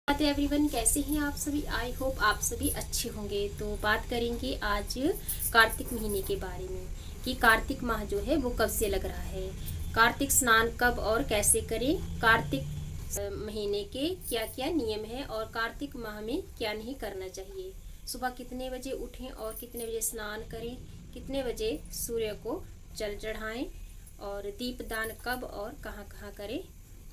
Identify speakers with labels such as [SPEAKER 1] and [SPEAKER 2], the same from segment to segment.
[SPEAKER 1] Everyone, कैसे हैं आप सभी। आई होप आप सभी अच्छे होंगे। तो बात करेंगे आज कार्तिक महीने के बारे में कि कार्तिक माह जो है वो कब से लग रहा है, कार्तिक स्नान कब और कैसे करें, कार्तिक महीने के क्या क्या नियम है और कार्तिक माह में क्या नहीं करना चाहिए, सुबह कितने बजे उठें और कितने बजे स्नान करें, कितने बजे सूर्य को जल चढ़ाएं और दीपदान कब और कहाँ कहाँ करें,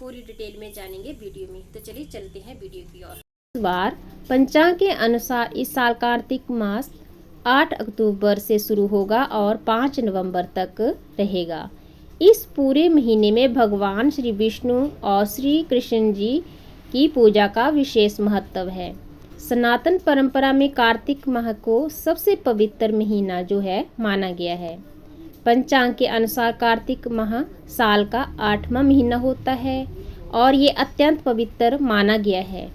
[SPEAKER 1] पूरी डिटेल में जानेंगे वीडियो में। तो चलिए चलते हैं वीडियो की ओर। इस बार पंचांग के अनुसार इस साल कार्तिक मास 8 अक्टूबर से शुरू होगा और 5 नवंबर तक रहेगा। इस पूरे महीने में भगवान श्री विष्णु और श्री कृष्ण जी की पूजा का विशेष महत्व है। सनातन परंपरा में कार्तिक माह को सबसे पवित्र महीना जो है माना गया है। पंचांग के अनुसार कार्तिक माह साल का 8वां महीना होता है और ये अत्यंत पवित्र माना गया है।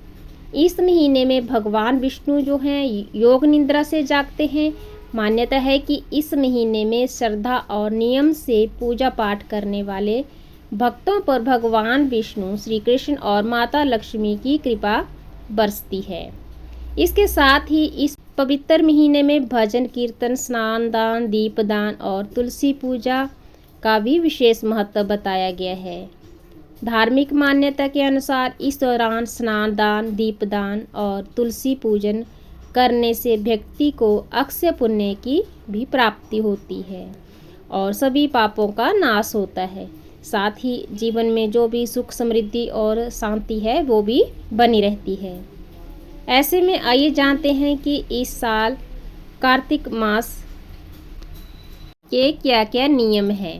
[SPEAKER 1] इस महीने में भगवान विष्णु जो हैं योग निद्रा से जागते हैं। मान्यता है कि इस महीने में श्रद्धा और नियम से पूजा पाठ करने वाले भक्तों पर भगवान विष्णु, श्री कृष्ण और माता लक्ष्मी की कृपा बरसती है। इसके साथ ही इस पवित्र महीने में भजन कीर्तन, स्नान दान, दीपदान और तुलसी पूजा का भी विशेष महत्व बताया गया है। धार्मिक मान्यता के अनुसार इस दौरान स्नान दान, दीपदान और तुलसी पूजन करने से व्यक्ति को अक्षय पुण्य की भी प्राप्ति होती है और सभी पापों का नाश होता है। साथ ही जीवन में जो भी सुख, समृद्धि और शांति है वो भी बनी रहती है। ऐसे में आइए जानते हैं कि इस साल कार्तिक मास के क्या क्या नियम हैं।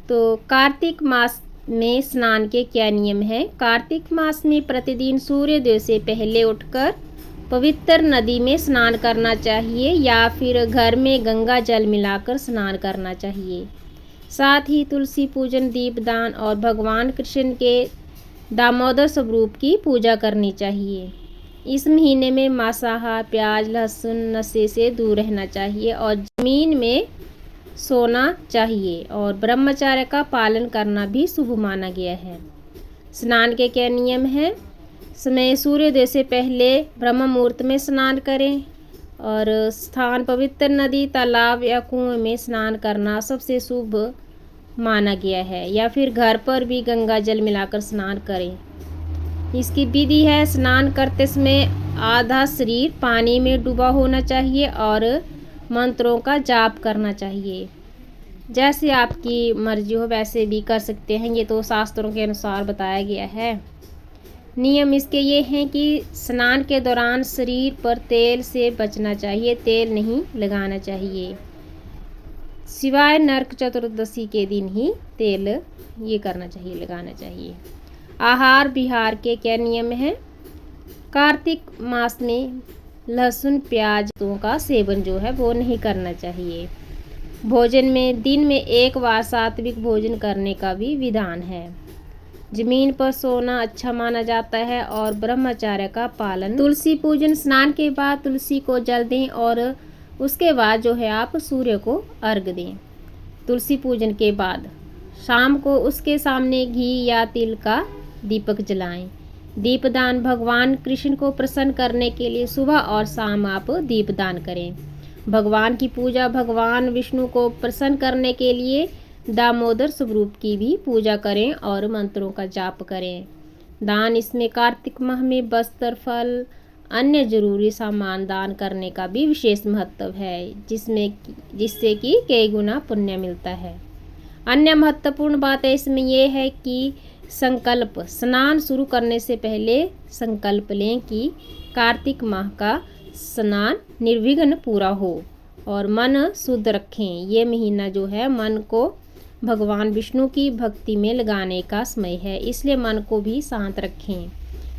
[SPEAKER 1] तो कार्तिक मास में स्नान के क्या नियम हैं। कार्तिक मास में प्रतिदिन सूर्योदय से पहले उठकर पवित्र नदी में स्नान करना चाहिए या फिर घर में गंगा जल मिलाकर स्नान करना चाहिए। साथ ही तुलसी पूजन, दीपदान और भगवान कृष्ण के दामोदर स्वरूप की पूजा करनी चाहिए। इस महीने में मांसाहार, प्याज, लहसुन, नशे से दूर रहना चाहिए और जमीन में सोना चाहिए और ब्रह्मचर्य का पालन करना भी शुभ माना गया है। स्नान के क्या नियम हैं। समय सूर्योदय से पहले ब्रह्म मुहूर्त में स्नान करें और स्थान पवित्र नदी, तालाब या कुएं में स्नान करना सबसे शुभ माना गया है या फिर घर पर भी गंगा जल मिलाकर स्नान करें। इसकी विधि है, स्नान करते समय आधा शरीर पानी में डूबा होना चाहिए और मंत्रों का जाप करना चाहिए। जैसे आपकी मर्जी हो वैसे भी कर सकते हैं, ये तो शास्त्रों के अनुसार बताया गया है। नियम इसके ये हैं कि स्नान के दौरान शरीर पर तेल से बचना चाहिए, तेल नहीं लगाना चाहिए, सिवाय नरक चतुर्दशी के दिन ही तेल ये करना चाहिए, लगाना चाहिए। आहार विहार के क्या नियम हैं। कार्तिक मास में लहसुन, प्याज का सेवन जो है वो नहीं करना चाहिए। भोजन में दिन में एक बार सात्विक भोजन करने का भी विधान है। जमीन पर सोना अच्छा माना जाता है और ब्रह्मचर्य का पालन। तुलसी पूजन, स्नान के बाद तुलसी को जल दें और उसके बाद जो है आप सूर्य को अर्घ्य दें। तुलसी पूजन के बाद शाम को उसके सामने घी या तिल का दीपक जलाएं। दीपदान, भगवान कृष्ण को प्रसन्न करने के लिए सुबह और शाम आप दीपदान करें। भगवान की पूजा, भगवान विष्णु को प्रसन्न करने के लिए दामोदर स्वरूप की भी पूजा करें और मंत्रों का जाप करें। दान, इसमें कार्तिक माह में वस्त्र, फल, अन्य जरूरी सामान दान करने का भी विशेष महत्व है, जिससे कि कई गुना पुण्य मिलता है। अन्य महत्वपूर्ण बात है इसमें यह है कि संकल्प, स्नान शुरू करने से पहले संकल्प लें कि कार्तिक माह का स्नान निर्विघ्न पूरा हो और मन शुद्ध रखें। ये महीना जो है मन को भगवान विष्णु की भक्ति में लगाने का समय है, इसलिए मन को भी शांत रखें।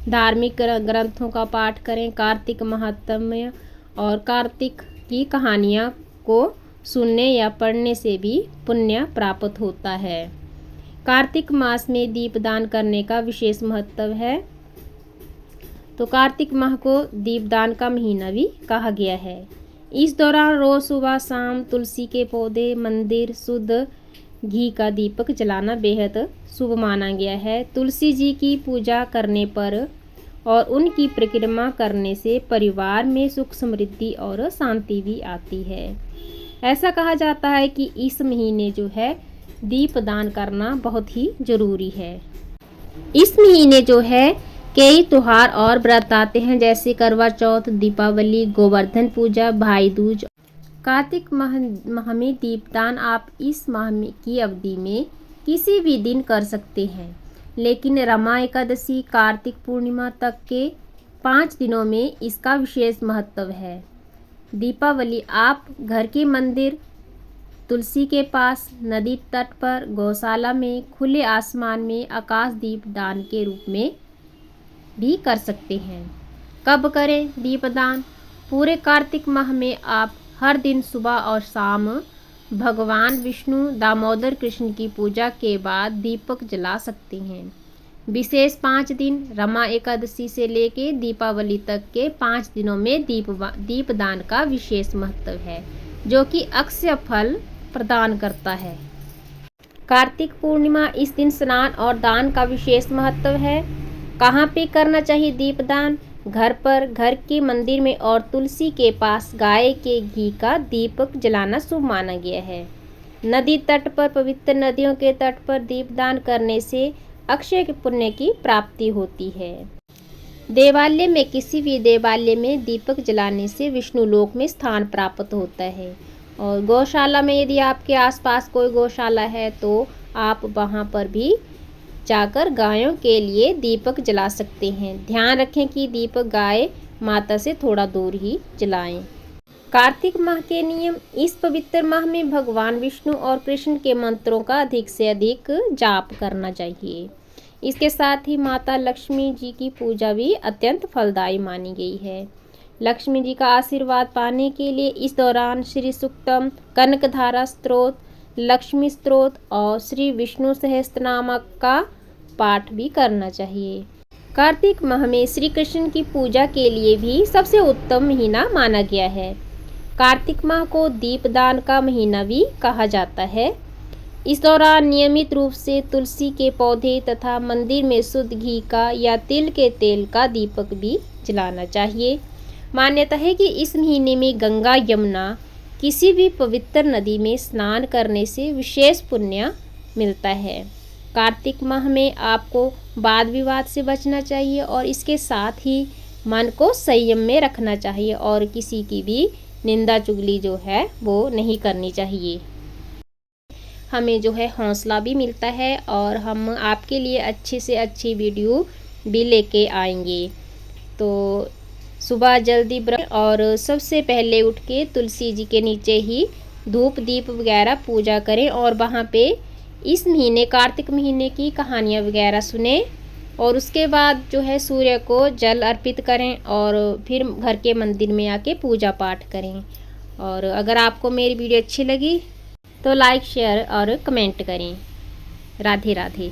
[SPEAKER 1] धार्मिक ग्रंथों का पाठ करें। कार्तिक महात्म्य और कार्तिक की कहानियाँ को सुनने या पढ़ने से भी पुण्य प्राप्त होता है। कार्तिक मास में दीपदान करने का विशेष महत्व है। तो कार्तिक माह को दीपदान का महीना भी कहा गया है। इस दौरान रोज सुबह शाम तुलसी के पौधे, मंदिर, शुद्ध घी का दीपक जलाना बेहद शुभ माना गया है। तुलसी जी की पूजा करने पर और उनकी परिक्रमा करने से परिवार में सुख समृद्धि और शांति भी आती है। ऐसा कहा जाता है कि इस महीने जो है दीपदान करना बहुत ही ज़रूरी है। इस महीने जो है कई त्योहार और व्रत आते हैं, जैसे करवा चौथ, दीपावली, गोवर्धन पूजा, भाई दूज। कार्तिक माह में दीपदान आप इस माह की अवधि में किसी भी दिन कर सकते हैं, लेकिन रमा एकादशी, कार्तिक पूर्णिमा तक के 5 दिनों में इसका विशेष महत्व है। दीपावली आप घर के मंदिर, तुलसी के पास, नदी तट पर, गौशाला में, खुले आसमान में आकाश दीप दान के रूप में भी कर सकते हैं। कब करें दीपदान? पूरे कार्तिक माह में आप हर दिन सुबह और शाम भगवान विष्णु, दामोदर कृष्ण की पूजा के बाद दीपक जला सकते हैं। विशेष 5 दिन रमा एकादशी से लेके दीपावली तक के 5 दिनों में दीपदान का विशेष महत्व है, जो कि अक्षय फल प्रदान करता है। कार्तिक पूर्णिमा, इस दिन स्नान और दान का विशेष महत्व है। कहाँ पे करना चाहिए दीपदान? घर पर, घर के मंदिर में और तुलसी के पास गाय के घी का दीपक जलाना शुभ माना गया है। नदी तट पर, पवित्र नदियों के तट पर दीपदान करने से अक्षय पुण्य की प्राप्ति होती है। देवालय में, किसी भी देवालय में दीपक जलाने से विष्णु लोक में स्थान प्राप्त होता है। और गौशाला में, यदि आपके आसपास कोई गौशाला है तो आप वहां पर भी जाकर गायों के लिए दीपक जला सकते हैं। ध्यान रखें कि दीपक गाय माता से थोड़ा दूर ही जलाएं। कार्तिक माह के नियम। इस पवित्र माह में भगवान विष्णु और कृष्ण के मंत्रों का अधिक से अधिक जाप करना चाहिए। इसके साथ ही माता लक्ष्मी जी की पूजा भी अत्यंत फलदायी मानी गई है। लक्ष्मी जी का आशीर्वाद पाने के लिए इस दौरान श्री सूक्तम, कनकधारा स्तोत्र, लक्ष्मी स्तोत्र और श्री विष्णु सहस्त्रनाम का पाठ भी करना चाहिए। कार्तिक माह में श्री कृष्ण की पूजा के लिए भी सबसे उत्तम महीना माना गया है। कार्तिक माह को दीपदान का महीना भी कहा जाता है। इस दौरान नियमित रूप से तुलसी के पौधे तथा मंदिर में शुद्ध घी का या तिल के तेल का दीपक भी जलाना चाहिए। मान्यता है कि इस महीने में गंगा, यमुना, किसी भी पवित्र नदी में स्नान करने से विशेष पुण्य मिलता है। कार्तिक माह में आपको वाद विवाद से बचना चाहिए और इसके साथ ही मन को संयम में रखना चाहिए और किसी की भी निंदा चुगली जो है वो नहीं करनी चाहिए। हमें जो है हौसला भी मिलता है और हम आपके लिए अच्छी से अच्छी वीडियो भी लेके आएंगे। तो सुबह जल्दी ब्रश और सबसे पहले उठ के तुलसी जी के नीचे ही धूप दीप वगैरह पूजा करें और वहाँ पे इस महीने, कार्तिक महीने की कहानियाँ वगैरह सुने और उसके बाद जो है सूर्य को जल अर्पित करें और फिर घर के मंदिर में आके पूजा पाठ करें। और अगर आपको मेरी वीडियो अच्छी लगी तो लाइक, शेयर और कमेंट करें। राधे राधे।